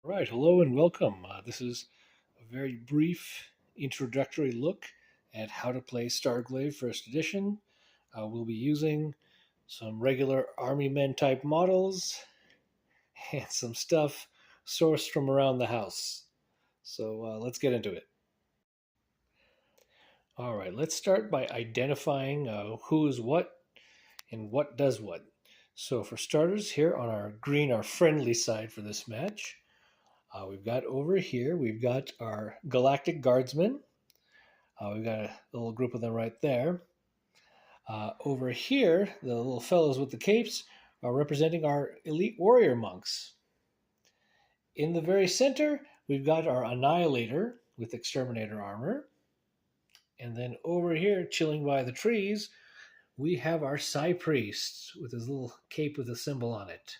Right, hello and welcome. This is a very brief introductory look at how to play Starglaive First Edition. We'll be using some regular Army Men type models and some stuff sourced from around the house. So let's get into it. All right, let's start by identifying who is what and what does what. So for starters, here on our green, our friendly side for this match, we've got over here, we've got our Galactic Guardsmen. We've got a little group of them right there. Over here, the little fellows with the capes are representing our elite warrior monks. In the very center, we've got our Annihilator with Exterminator armor. And then over here, chilling by the trees, we have our Psy Priest with his little cape with a symbol on it.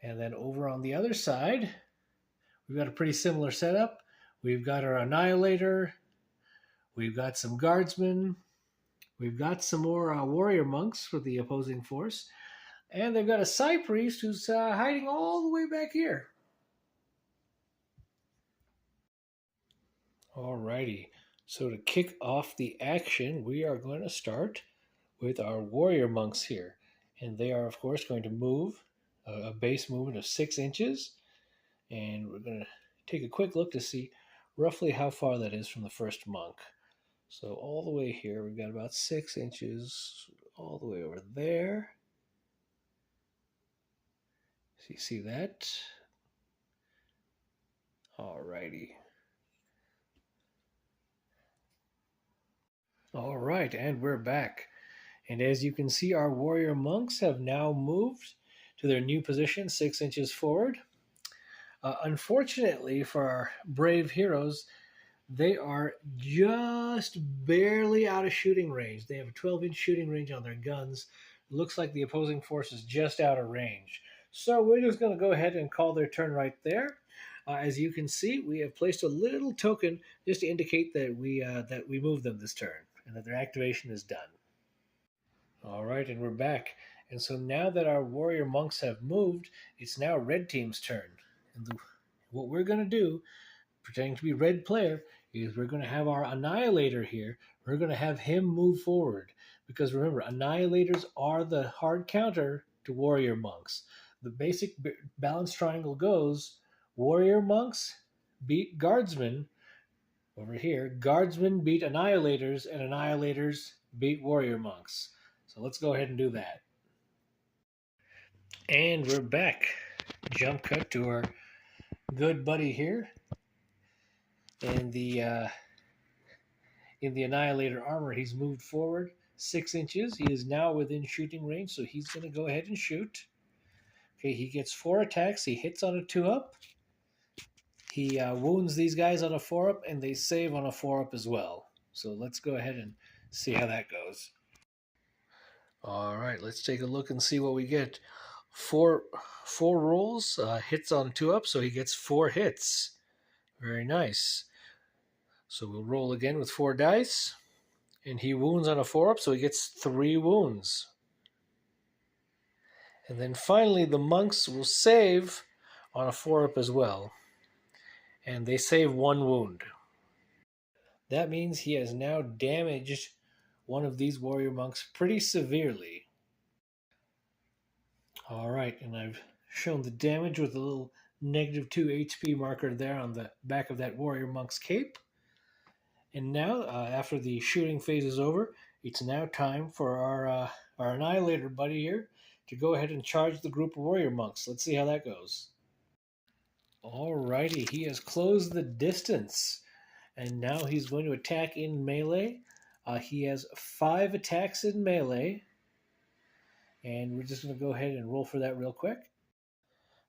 And then over on the other side, we've got a pretty similar setup. We've got our Annihilator, we've got some guardsmen, we've got some more warrior monks for the opposing force, and they've got a Psy Priest who's hiding all the way back here. Alrighty, so to kick off the action, we are going to start with our warrior monks here. And they are, of course, going to move a base movement of 6 inches. And we're going to take a quick look to see roughly how far that is from the first monk. So all the way here, we've got about 6 inches all the way over there. So you see that? Alrighty. All right, and we're back. And as you can see, our warrior monks have now moved to their new position, 6 inches forward. Unfortunately for our brave heroes, they are just barely out of shooting range. They have a 12-inch shooting range on their guns. It looks like the opposing force is just out of range. So we're just going to go ahead and call their turn right there. As you can see, we have placed a little token just to indicate that we moved them this turn and that their activation is done. All right, and we're back. And so now that our warrior monks have moved, it's now red team's turn. And what we're going to do, pretending to be red player, is we're going to have our Annihilator here. We're going to have him move forward. Because remember, Annihilators are the hard counter to warrior monks. The basic balance triangle goes warrior monks beat guardsmen over here. Guardsmen beat Annihilators, and Annihilators beat warrior monks. So let's go ahead and do that. And we're back. Jump cut to our good buddy here in the Annihilator armor. He's moved forward 6 inches. He is now within shooting range, so he's going to go ahead and shoot. Okay, he gets 4 attacks. He hits on a 2-up. He wounds these guys on a 4-up, and they save on a 4-up as well. So let's go ahead and see how that goes. All right, let's take a look and see what we get. Four rolls, hits on 2-up, so he gets 4 hits. Very nice. So we'll roll again with 4 dice. And he wounds on a 4-up, so he gets 3 wounds. And then finally, the monks will save on a 4-up as well. And they save 1 wound. That means he has now damaged one of these warrior monks pretty severely. All right, and I've shown the damage with a little -2 HP marker there on the back of that warrior monk's cape. And now, after the shooting phase is over, it's now time for our Annihilator buddy here to go ahead and charge the group of warrior monks. Let's see how that goes. Alrighty, he has closed the distance, and now he's going to attack in melee. He has 5 attacks in melee, and we're just going to go ahead and roll for that real quick.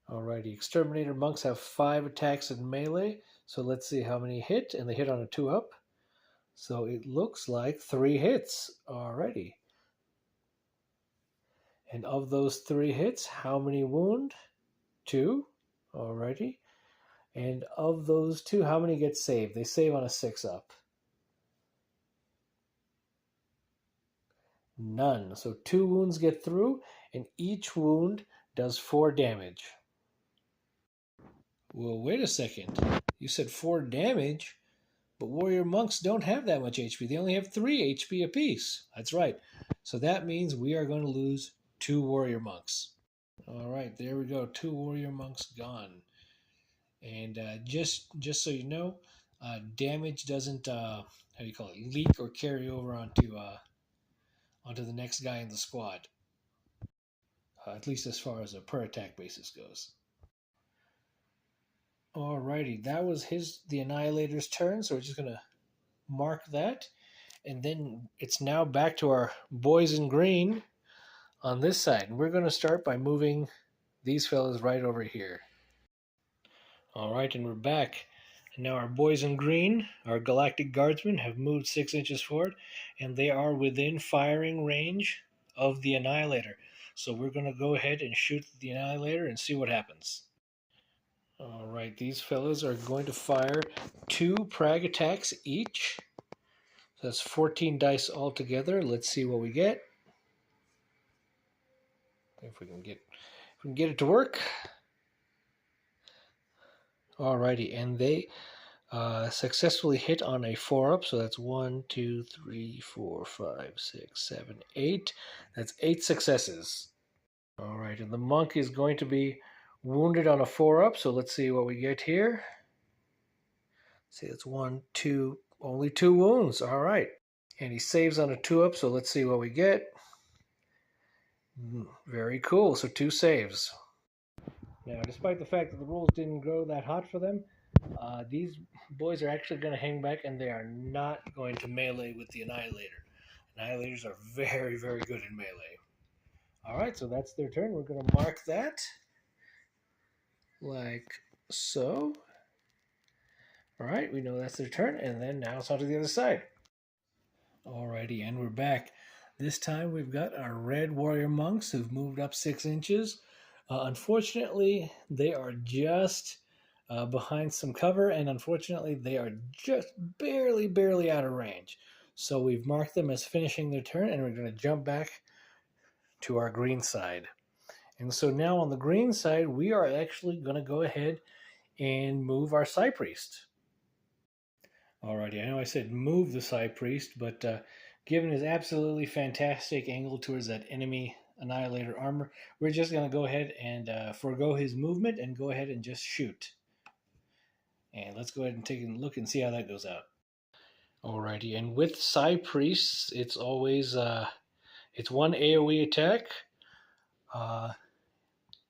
Alrighty, Exterminator monks have 5 attacks in melee, so let's see how many hit, and they hit on a 2-up. So it looks like 3 hits. Alrighty. And of those 3 hits, how many wound? 2. Alrighty. And of those 2, how many get saved? They save on a 6-up. None. So 2 wounds get through, and each wound does 4 damage. Well, wait a second. You said 4 damage, but warrior monks don't have that much HP. They only have 3 HP apiece. That's right. So that means we are going to lose 2 warrior monks. All right, there we go. 2 warrior monks gone. And just so you know, damage doesn't how do you call it, leak or carry over onto the next guy in the squad. At least as far as a per attack basis goes. Alrighty, that was the Annihilator's turn, so we're just gonna mark that, and then it's now back to our boys in green on this side, and we're gonna start by moving these fellas right over here. All right, and we're back. And now our boys in green, our galactic guardsmen, have moved 6 inches forward, and they are within firing range of the Annihilator. So we're going to go ahead and shoot the Annihilator and see what happens. All right, these fellas are going to fire 2 prag attacks each. So that's 14 dice altogether. Let's see what we get. If we can get it to work. Alrighty, and they successfully hit on a 4-up, so that's 1, 2, 3, 4, 5, 6, 7, 8. That's 8 successes. All right, and the monk is going to be wounded on a 4-up, so let's see what we get here. See, it's 1, 2, only 2 wounds. All right, and he saves on a 2-up, so let's see what we get. Very cool, so 2 saves. Now, despite the fact that the rules didn't grow that hot for them, these boys are actually going to hang back, and they are not going to melee with the Annihilator. Annihilators are very, very good in melee. All right, so that's their turn. We're going to mark that like so. All right, we know that's their turn, and then now it's on to the other side. Alrighty, and we're back. This time we've got our red warrior monks who've moved up 6 inches. Unfortunately, they are just behind some cover, and unfortunately, they are just barely out of range. So we've marked them as finishing their turn, and we're going to jump back to our green side. And so now on the green side, we are actually going to go ahead and move our Psy Priest. Alrighty, I know I said move the Psy Priest, but given his absolutely fantastic angle towards that enemy Annihilator armor, we're just going to go ahead and forego his movement and go ahead and just shoot. And let's go ahead and take a look and see how that goes out. Alrighty, and with Psy Priests, it's always it's 1 AoE attack.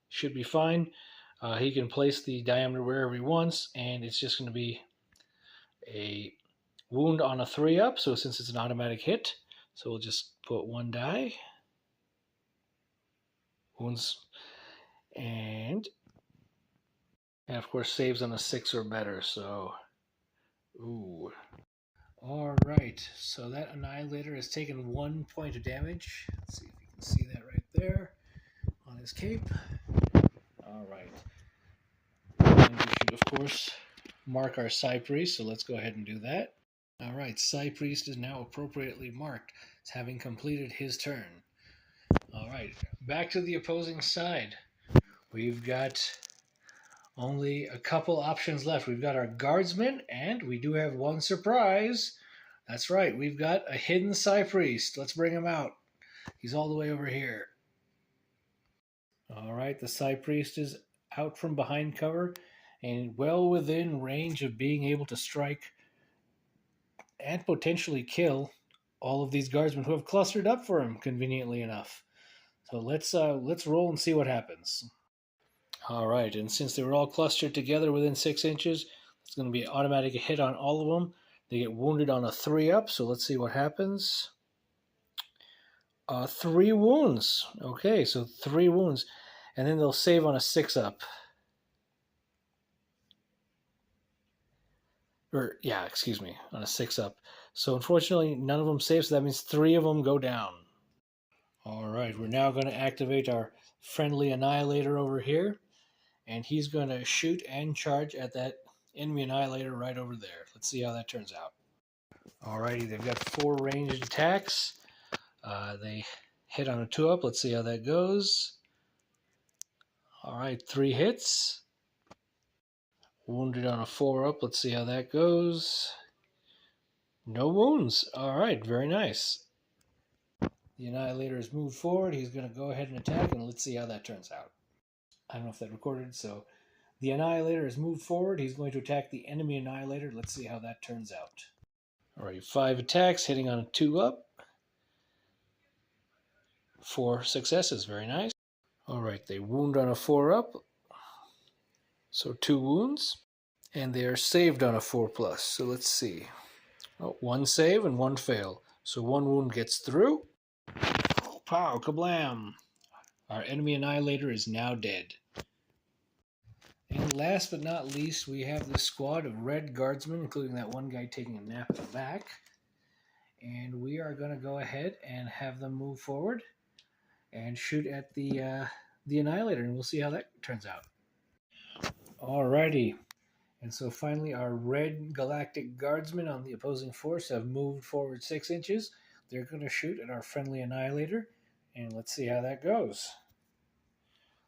Should be fine. He can place the diameter wherever he wants, and it's just going to be a wound on a 3-up, so since it's an automatic hit, so we'll just put 1 die. Wounds, and of course saves on a 6 or better, so ooh. Alright, so that Annihilator has taken 1 point of damage. Let's see if you can see that right there on his cape. Alright. And we should, of course, mark our Psy Priest, so let's go ahead and do that. Alright, Psy Priest is now appropriately marked, having completed his turn. Alright, back to the opposing side. We've got only a couple options left. We've got our guardsmen, and we do have one surprise. That's right, we've got a hidden Psy Priest. Let's bring him out. He's all the way over here. Alright, the Psy Priest is out from behind cover and well within range of being able to strike and potentially kill all of these guardsmen who have clustered up for him conveniently enough. So let's roll and see what happens. All right, and since they were all clustered together within 6 inches, it's going to be an automatic hit on all of them. They get wounded on a 3-up, so let's see what happens. 3 wounds. Okay, so 3 wounds. And then they'll save on a 6-up. Or, yeah, excuse me, on a 6-up. So unfortunately, none of them save, so that means 3 of them go down. All right, we're now going to activate our friendly Annihilator over here. And he's going to shoot and charge at that enemy Annihilator right over there. Let's see how that turns out. Alrighty, they've got 4 ranged attacks. They hit on a 2-up. Let's see how that goes. Alright, 3 hits. Wounded on a 4-up. Let's see how that goes. No wounds. All right, very nice. The Annihilator has moved forward. He's going to go ahead and attack, and let's see how that turns out. I don't know if that recorded, so the Annihilator has moved forward. He's going to attack the enemy Annihilator. Let's see how that turns out. All right, 5 attacks, hitting on a 2-up. 4 successes, very nice. All right, they wound on a 4-up, so 2 wounds. And they are saved on a 4+. So let's see. Oh, 1 save and 1 fail. So 1 wound gets through. Oh, pow, kablam. Our enemy Annihilator is now dead. And last but not least, we have this squad of red guardsmen, including that one guy taking a nap in the back. And we are going to go ahead and have them move forward and shoot at the Annihilator, and we'll see how that turns out. Alrighty. And so finally, our red galactic guardsmen on the opposing force have moved forward 6 inches. They're going to shoot at our friendly Annihilator, and let's see how that goes.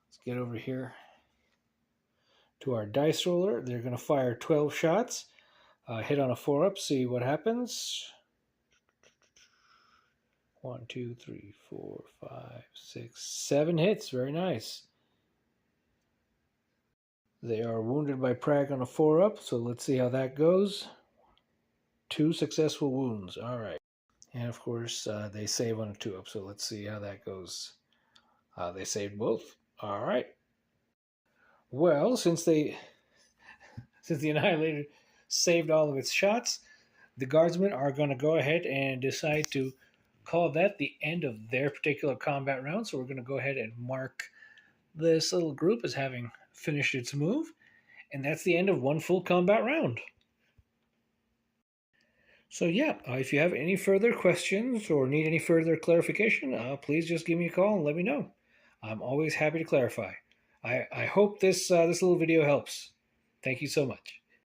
Let's get over here to our dice roller. They're going to fire 12 shots. Hit on a 4-up, see what happens. 1, 2, 3, 4, 5, 6, 7 hits. Very nice. They are wounded by Prag on a 4-up, so let's see how that goes. 2 successful wounds. All right. And of course, they save on a 2-up, so let's see how that goes. They saved both. All right. Well, since the Annihilator saved all of its shots, the Guardsmen are going to go ahead and decide to call that the end of their particular combat round. So we're going to go ahead and mark this little group as having finished its move. And that's the end of one full combat round. So yeah, if you have any further questions or need any further clarification, please just give me a call and let me know. I'm always happy to clarify. I hope this little video helps. Thank you so much.